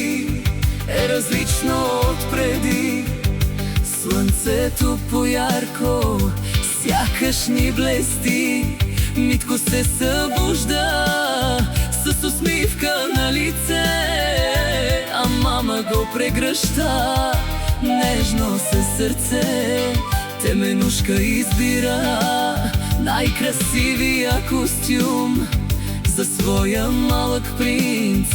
ти е различно от преди. Слънцето поярко сякаш ни блести. Митко се събужда с усмивка на лице, а мама го прегръща нежно със сърце. Теменушка избира най-красивия костюм за своя малък принц,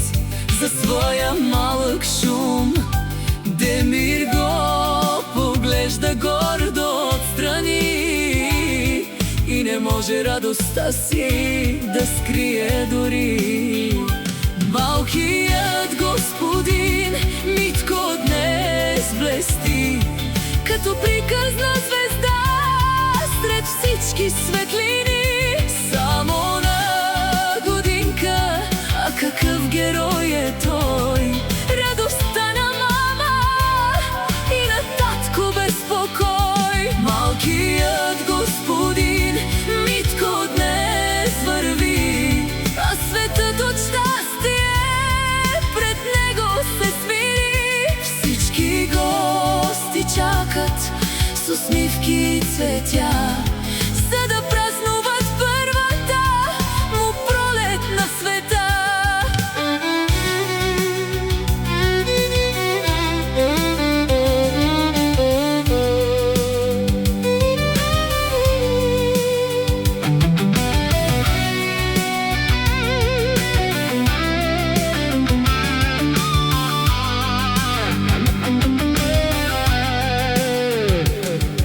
за своя малък шум. Демир го поглежда гордо отстрани и не може радостта си да скрие дори. Малкият господин Митко днес блести като приказна звезда сред всички светлини. Само на годинка, а какъв герой е той! Радостта на мама и на татко безпокой. Малкият господин Митко днес върви, а светът от щастие пред него се смири. Всички гости чакат с усмивки и цветя, за да празнуват първата му пролет на света.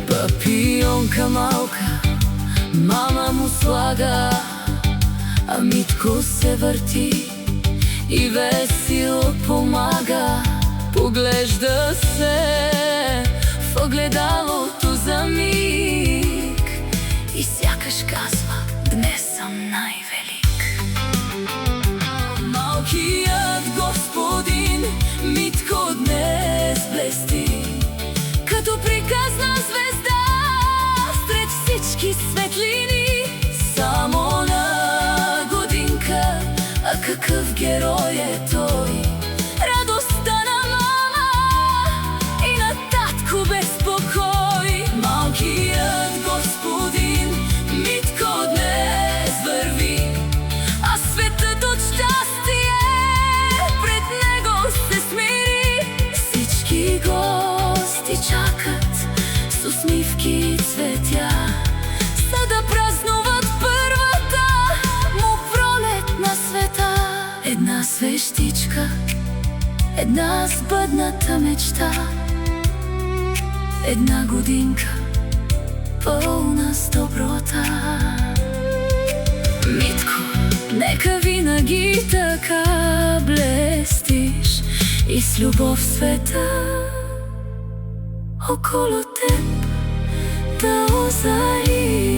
Папионка малка мама му слага, а Митко се върти и весело помага. Поглежда се в огледалото за миг и сякаш казва: днес съм най-велик. Малкият господин Митко днес блести като приказна звезда сред всички светлини. Само на годинка, а какъв герой е той! Радостта на мама и на татко безпокой. Малкият господин Митко днес върви, а светът от щастие пред него се смири. Всички гости чакат с усмивки и цветя, за да празнуват първата му пролет на света. Една свещичка, една сбъдната мечта, една годинка пълна с доброта. Митко, нека винаги така блестиш и с любов света около теб да озари.